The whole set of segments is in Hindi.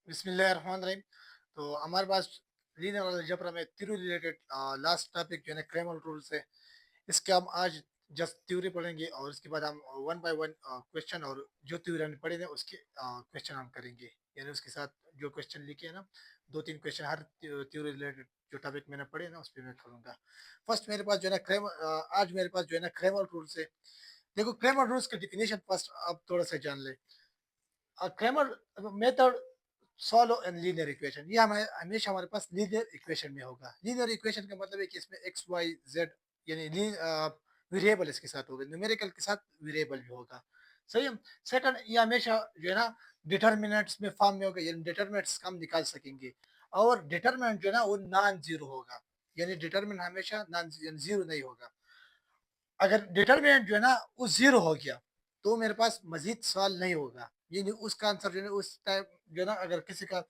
बिस्मिल्लाहिर्रहमानिर्रहीम। तो हमारे पास लीनियर अलजेब्रा में थ्योरी रिलेटेड लास्ट टॉपिक जो है ना क्रेमर रूल्स है। इसके हम आज जस्ट थ्योरी पढ़ेंगे और उसके बाद हम वन बाय वन क्वेश्चन और जो थ्योरी हमने पढ़े थे उसके क्वेश्चन हम करेंगे। यानी उसके साथ जो क्वेश्चन लिखे हैं ना, दो तीन क्वेश्चन हर थ्योरी रिलेटेड जो टॉपिक मैंने पढ़े ना उस पर मैं करूँगा। फर्स्ट मेरे पास जो है ना आज मेरे पास जो है ना क्रेमर रूल्स है। देखो, क्रेमर रूल्स का डिफिनेशन फर्स्ट आप थोड़ा सा जान ले। Cramer method solve n linear equation, ये हमें हमेशा हमारे पास लीनियर इक्वेशन में होगा। लीनियर इक्वेशन का मतलब है कि इसमें एक्स वाई जेड यानी वेरिएबल इसके साथ होगा, न्यूमेरिकल के साथ वेरिएबल भी होगा। सही है। सेकंड, ये हमेशा जो है ना डिटर्मिनेंट्स में फॉर्म में होगा, यानी डिटर्मिनेंट्स हम निकाल सकेंगे। और डिटर्मिनेंट जो है ना वो नॉन जीरो होगा, यानी डिटर्मिनेंट हमेशा नॉन जीरो नहीं होगा। अगर डिटर्मिनेंट जो है ना वो जीरो हो गया तो मेरे पास मजीद सवाल नहीं होगा, यानी उसका आंसर जो है उस टाइम जो है ना अगर किसी का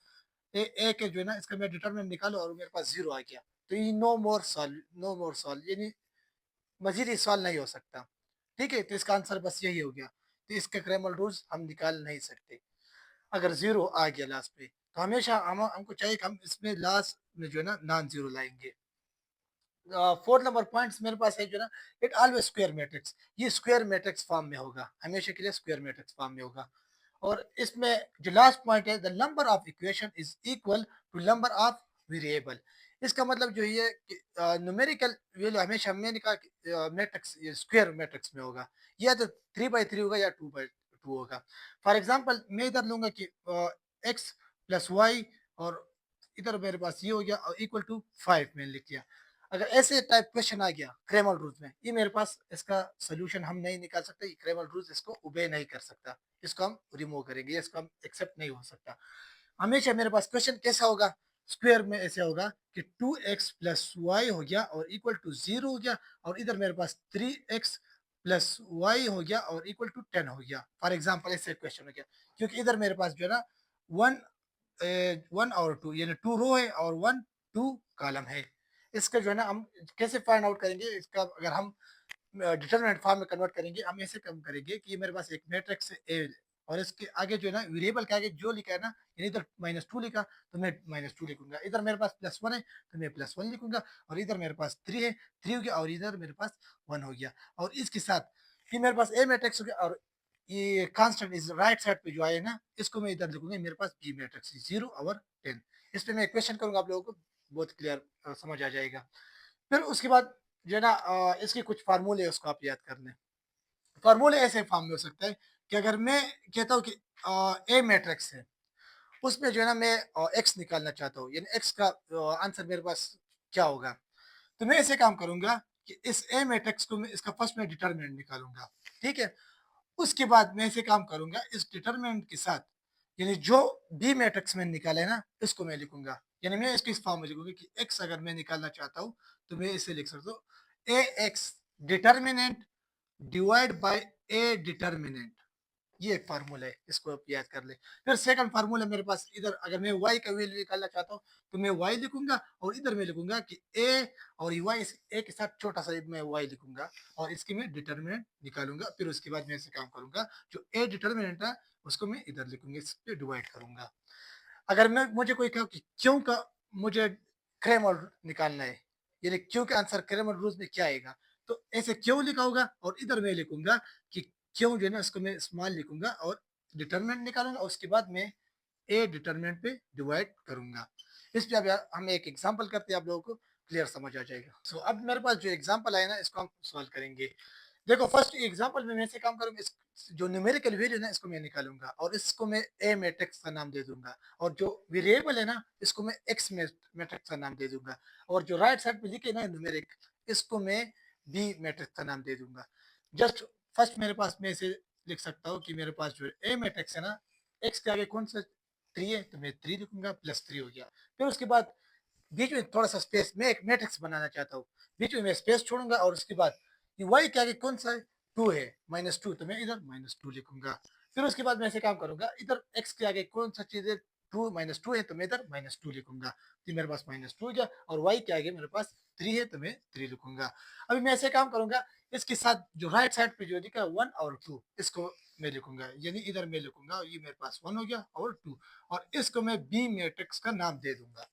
ए के जो है ना इसका मैं डिटर्मिनेंट निकालो और मेरे पास जीरो आ गया तो ये नो मोर सॉल्व, नो मोर सॉल्व यानी मजीद ये सवाल नहीं हो सकता। ठीक है, तो इसका आंसर बस यही हो गया। तो इसके क्रैमल रूल्स हम निकाल नहीं सकते अगर जीरो आ गया लास्ट पे। तो हमेशा हमको चाहिए कि हम इसमें लास्ट में जो है ना नॉन जीरो लाएंगे। फोर्थ नंबर पॉइंट्स मेरे पास है जो ना, इट ऑलवेज स्क्वायर मैट्रिक्स, ये स्क्वायर मैट्रिक्स फॉर्म में होगा, हमेशा के लिए स्क्वायर मैट्रिक्स फॉर्म में होगा। और इसमें जो लास्ट पॉइंट है, the number of equation is equal to number of variable. इसका मतलब जो ये कि न्यूमेरिकल वैल्यू हमेशा मैंने कहा मैट्रिक्स स्क्वायर मैट्रिक्स में होगा, या तो 3/3 होगा या 2/2 होगा। फॉर एग्जांपल मैं इधर लूंगा कि एक्स प्लस वाई, और इधर मेरे पास ये हो गया और इक्वल टू 5 मैंने लिख दिया। अगर ऐसे टाइप क्वेश्चन आ गया क्रेमल रूल्स में, ये मेरे पास इसका सोल्यूशन हम नहीं निकाल सकते, क्रेमल रूल्स इसको ओबे नहीं कर सकता, इसको हम रिमूव करेंगे, इसको हम एक्सेप्ट नहीं हो सकता। हमेशा मेरे पास क्वेश्चन कैसा होगा, स्क्वायर में ऐसे होगा कि 2x प्लस वाई हो गया और इक्वल टू 0 हो गया, और इधर मेरे पास 3x प्लस वाई हो गया और इक्वल टू 10 हो गया। फॉर एग्जाम्पल ऐसे क्वेश्चन हो गया, क्योंकि इधर मेरे पास जो है ना वन वन और टू यानी टू रो है और वन टू कॉलम है। इसका जो है ना हम कैसे फाइंड आउट करेंगे, इसका अगर हम डिटरमिनेंट फॉर्म में कन्वर्ट करेंगे, हम ऐसे कम करेंगे कि ये मेरे पास एक मैट्रिक्स है ए, और इसके आगे जो है ना वेरिएबल के आगे जो लिखा है ना, यानी इधर -2 लिखा तो मैं -2 लिखूंगा, इधर मेरे पास +1 है तो मैं +1 लिखूंगा, और इधर मेरे पास 3 है 3 हो गया, और इधर मेरे पास 1 हो गया। और इसके साथ ये मेरे पास ए मैट्रिक्स हो गया, और ये कांस्टेंट इस राइट साइड पे जो आए ना इसको मैं इधर लिखूंगा, मेरे पास बी मैट्रिक्स 0 और 10। इस पे मैं क्वेश्चन करूंगा, आप लोगों को बहुत क्लियर समझ आ जाएगा। फिर उसके बाद जो है ना इसके कुछ फार्मूले उसको आप याद कर लें। फार्मूले ऐसे फॉर्म में हो सकता है कि अगर मैं कहता हूँ कि ए मैट्रिक्स है, उसमें जो है ना मैं एक्स निकालना चाहता हूँ, यानी एक्स का आंसर मेरे पास क्या होगा। तो मैं ऐसे काम करूंगा कि इस ए मैट्रिक्स को मैं इसका फर्स्ट में डिटर्मिनेंट निकालूंगा। ठीक है, उसके बाद मैं ऐसे काम करूंगा, इस डिटर्मिनेंट के साथ यानी जो बी मैट्रिक्स में निकाला है ना इसको मैं लिखूंगा, यानी मैं इसको इस फॉर्म में लिखूंगा कि एक्स अगर मैं निकालना चाहता हूँ तो मैं इसे लिख सकता हूँ, A X determinant divide by A determinant. ये एक फार्मूला है, इसको आप याद कर ले। फिर सेकंड फार्मूला मेरे पास, इधर अगर मैं y का वैल्यू निकालना चाहता हूँ तो मैं y लिखूंगा, और इधर मैं लिखूंगा कि a, और y इस a के साथ छोटा सा मैं y लिखूंगा, और इसकी मैं डिटर्मिनेंट निकालूंगा। फिर उसके बाद मैं ऐसे काम करूंगा, जो a डिटर्मिनेंट है उसको मैं इधर लिखूंगा, इस पे डिवाइड करूंगा। अगर मैं मुझे कोई कहा कि क्यों का मुझे क्रेमर निकालना है, यानी क्यों का आंसर क्रेमर रूल्स में क्या आएगा, तो ऐसे क्यों लिखा होगा, और इधर मैं लिखूंगा कि क्यों जो है ना इसको मैं स्मॉल लिखूंगा और डिटरमिनेंट निकालूंगा, और उसके बाद मैं ए डिटरमिनेंट पे डिवाइड करूंगा। इस पे अब हम एक एग्जांपल करते हैं, आप लोगों को क्लियर समझ आ जाएगा। सो अब मेरे पास जो एग्जांपल आया ना इसको हम सॉल्व करेंगे। देखो, फर्स्ट एग्जांपल में मैं ऐसे काम करूंगा, इस जो न्यूमेरिकल वैल्यू ना इसको मैं निकालूंगा और इसको मैं ए मैट्रिक्स का नाम दे दूंगा, और जो वेरिएबल है ना इसको मैं एक्स मैट्रिक्स का नाम दे दूंगा, और जो राइट साइड पे लिखे ना न्यूमेरिक इसको मैं बी मैट्रिक्स का नाम दे दूंगा। जस्ट फर्स्ट मेरे पास मैं इसे लिख सकता हूँ कि मेरे पास जो ए मैट्रिक्स है ना, एक्स के आगे कौन सा 3 है तो मैं 3 लिखूंगा, +3 हो गया। फिर उसके बाद बीच में थोड़ा सा स्पेस, मैं एक मैट्रिक्स बनाना चाहता हूँ, बीच में मैं स्पेस छोड़ूंगा, और उसके बाद ये वाई के आगे कौन सा है 2 है, -2 तो मैं इधर -2 लिखूंगा। फिर उसके बाद मैं ऐसे काम करूंगा, इधर एक्स के आगे कौन सा चीज है 2 -2 है तो मैं इधर -2 लिखूंगा, तो मेरे पास -2 हो गया, और वाई के आगे मेरे पास 3 है तो मैं 3 लिखूंगा। अभी मैं ऐसे काम करूंगा, इसके साथ जो राइट साइड पे जो लिखा है 1 और 2 इसको में लिखूंगा, यानी इधर मैं लिखूंगा, ये मेरे पास 1 हो गया और 2, और इसको मैं बी मैट्रिक्स का नाम दे दूंगा।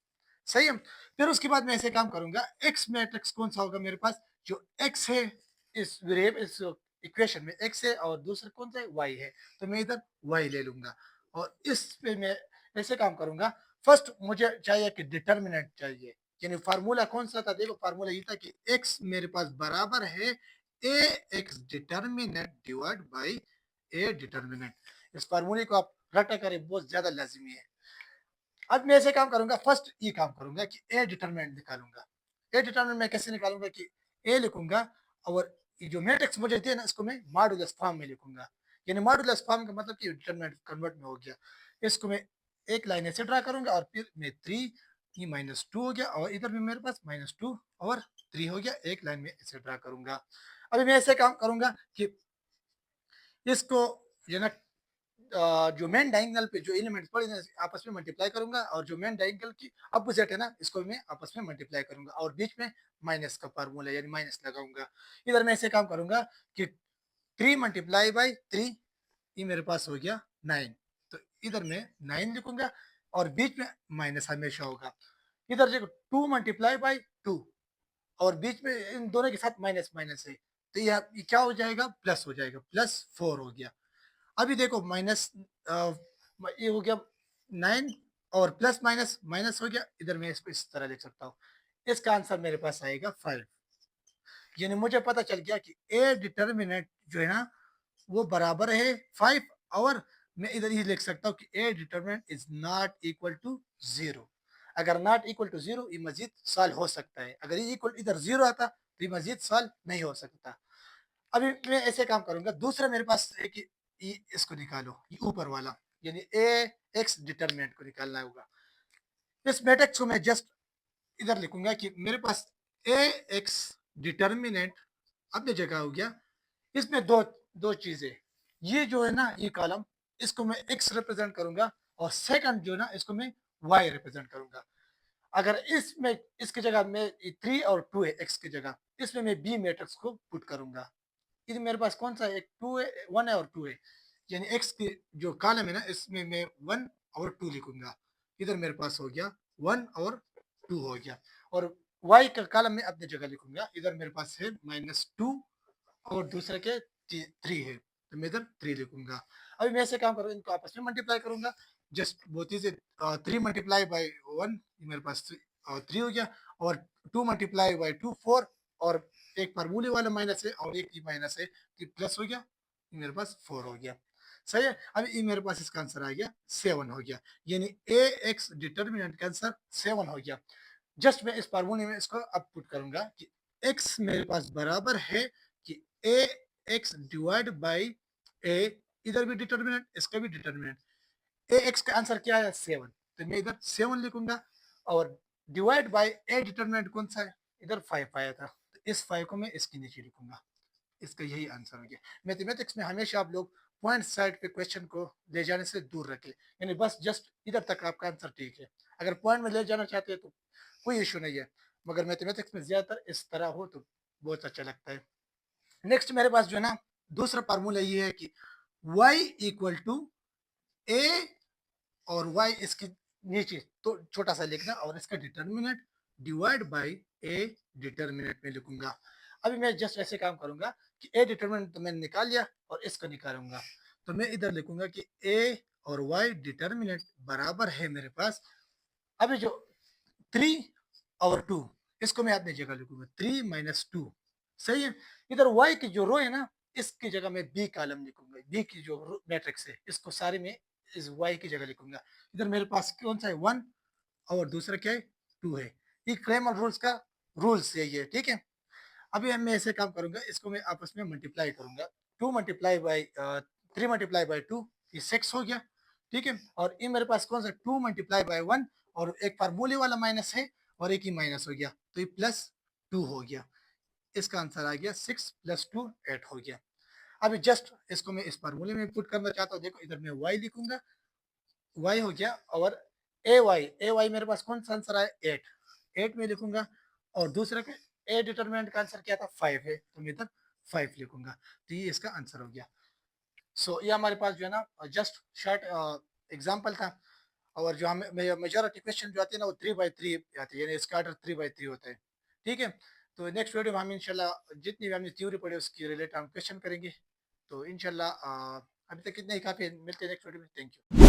सही है। फिर उसके बाद मैं ऐसे काम करूंगा, एक्स मैट्रिक्स कौन सा होगा मेरे पास, जो एक्स है इस वेरिएबल इस इक्वेशन में एक्स है, और दूसरा कौन सा है, वाई है, तो मैं इधर वाई ले लूंगा। और इस पे मैं ऐसे काम करूंगा, फर्स्ट मुझे चाहिए कि डिटर्मिनेंट चाहिए, यानी फार्मूला कौन सा था, देखो फार्मूला ये था कि एक्स मेरे पास बराबर है A X determinant divide by A determinant. इस फार्मूले को आप रटा करें, बहुत ज्यादा लाजमी है। अब मैं ऐसे काम करूंगा, फर्स्ट ये काम करूंगा कि ए डिटर्मिनेंट निकालूंगा। ए डिटर्मिनेंट मैं कैसे निकालूंगा कि ए लिखूंगा, और ये जो मैट्रिक्स मुझे दिया ना, इसको मैं मॉडुलस फॉर्म में लिखूंगा, यानी मॉडुलस फॉर्म का मतलब कि डिटर्मिनेंट कन्वर्ट में हो गया। इसको मैं एक लाइन ऐसे ड्रा करूंगा, और फिर मैं 3 ये -2 हो गया, और इधर भी मेरे पास -2 और 3 हो गया, एक लाइन में ऐसे ड्रा करूंगा। अभी मैं ऐसे काम करूंगा कि इसको ये ना जो मेन डायगोनल पे जो एलिमेंट्स पड़े ना, आपस में मल्टीप्लाई करूंगा, और जो मेन डायगोनल की अपोजिट है ना, इसको मैं आपस में मल्टीप्लाई करूंगा, और बीच में माइनस का फार्मूला यानी माइनस लगाऊंगा। इधर मैं ऐसे काम करूंगा कि 3 × 3 ये मेरे पास हो गया 9, तो इधर मैं 9 लिखूंगा, और बीच में माइनस हमेशा होगा। इधर देखो 2 × 2 और बीच में इन दोनों के साथ माइनस माइनस है, तो ये क्या हो जाएगा, प्लस हो जाएगा, +4 हो गया। अभी देखो माइनस ये हो गया 9, और प्लस माइनस माइनस हो गया, इधर मैं इसको इस तरह लिख सकता हूँ। इसका आंसर मेरे पास आएगा 5, यानी मुझे पता चल गया कि ए डिटर्मिनेंट जो है ना, वो बराबर है 5, और मैं इधर ही लिख सकता हूँ कि A determinant is not equal to 0। अगर नॉट इक्वल टू 0 ये मजीद सॉल्व हो सकता है, अगर ये इक्वल इधर 0 आता तो ये मजीद सॉल्व नहीं हो सकता। अभी मैं ऐसे काम करूंगा, दूसरा मेरे पास है कि इसको निकालो, ये ऊपर वाला, यानी ए एक्स डिटर्मिनेंट को निकालना होगा। इस मैट्रिक्स को मैं जस्ट इधर लिखूंगा कि मेरे पास ए एक्स डिटर्मिनेंट अपनी जगह हो गया। इसमें दो दो चीजें, ये जो है ना ये कॉलम, इसको मैं एक्स रिप्रेजेंट करूंगा, और सेकंड जो है ना इसको मैं वाई रिप्रेजेंट करूंगा। अगर इसमें इसकी जगह में 3 और 2 है एक्स की जगह, इसमें मैं बी मैट्रिक्स को पुट करूंगा। ये मेरे पास कौन सा है, एक 2 है, 1 है और 2 है, यानी एक्स की जो कॉलम है ना, इसमें मैं 1 और 2 लिखूंगा। इधर मेरे पास हो गया 1 और 2 हो गया, और वाई का कॉलम में अपनी जगह लिखूंगा, इधर मेरे पास है -2 और दूसरे के 3 है, तो मैं इधर 3 लिखूंगा। अभी मैं ऐसे काम करूंगा, इनको आपस में मल्टीप्लाई करूंगा, जस्ट बहुत ही 3 × 1 मेरे पास 3 हो गया, और 2 × 2 4, और एक फार्मूले वाला माइनस है और एक ही माइनस है, कि प्लस हो गया, ये मेरे पास 4 हो गया। सही है। अभी ये मेरे पास इसका आंसर आ गया 7 हो गया, यानी ए एक्स डिटर्मिनेंट का आंसर 7 हो गया। जस्ट मैं इस फार्मूले में इसको अब पुट करूंगा कि एक्स मेरे पास बराबर है कि ए एक्स डिवाइड बाई ए, इधर भी डिटर्मिनेंट इसका भी डिटर्मिनेंट, ए एक्स का आंसर क्या है 7, तो मैं इधर 7 लिखूंगा, और डिवाइड बाई ए डिटर्मिनेंट कौन सा है, इधर 5 आया था, तो इस 5 को मैं इसके नीचे लिखूंगा। इसका यही आंसर हो गया। मैथमेटिक्स में हमेशा आप लोग पॉइंट साइड पे क्वेश्चन को ले जाने से दूर रखें, यानी बस जस्ट इधर तक आपका आंसर ठीक है। अगर पॉइंट में ले जाना चाहते हैं तो कोई इशू नहीं है, मगर मैथमेटिक्स में ज्यादातर इस तरह हो तो बहुत अच्छा लगता है। नेक्स्ट मेरे पास जो है ना दूसरा फार्मूला ये है कि y इक्वल टू ए, और y इसके नीचे तो छोटा सा लिखना, और इसका determinant divide by A determinant में लिखूंगा। अभी मैं जस्ट ऐसे काम करूंगा कि ए डिटर्मिनेंट तो मैंने निकाल लिया, और इसको निकालूंगा, तो मैं इधर लिखूंगा कि ए और वाई डिटर्मिनेंट बराबर है मेरे पास, अभी जो 3 और 2, इसको मैं अपनी जगह लिखूंगा 3 - 2। सही है। इधर वाई की जो रो है ना, इसकी जगह मैं बी कॉलम लिखूंगा, बी की जो मैट्रिक्स है इसको सारे में इस वाई की जगह लिखूंगा। इधर मेरे पास कौन सा है 1, और दूसरा क्या है 2 है। ये क्रैमर रूल्स का रूल्स यही है, ठीक है। अभी मैं ऐसे काम करूंगा, इसको मैं आपस में मल्टीप्लाई करूंगा, 2 × 3 × 2 ये 6 हो गया, ठीक है। और ये मेरे पास कौन सा 2 × 1, और एक फार्मूले वाला माइनस है, और एक ही माइनस हो गया, तो ये +2 हो गया। इसका आंसर आ गया 6 + 2 8 हो गया। अभी जस्ट इसको मैं इस फार्मूले में पुट करना चाहता हूँ, देखो इधर मैं y लिखूंगा, y हो गया, और ए वाई मेरे पास कौन सा आंसर आया 8, 8 में लिखूंगा, और दूसरे के ए डिटरमिनेंट का आंसर क्या था 5 है, तो मैं इधर 5 लिखूंगा, तो ये इसका आंसर हो गया। सो ये हमारे पास जो है ना जस्ट शॉर्ट एग्जाम्पल था। और जो हमें मेजॉरिटी क्वेश्चन जो आते हैं ना वो 3 by 3 आते हैं, यानी इसका आर्डर 3 by 3 होता है। ठीक है। तो नेक्स्ट वीडियो में हम इंशाल्लाह जितनी भी हमने थ्योरी पढ़ी उसकी रिलेटेड हम क्वेश्चन करेंगे। तो इंशाल्लाह अभी तक इतना ही काफी है। मिलते हैं नेक्स्ट वीडियो में। Thank you.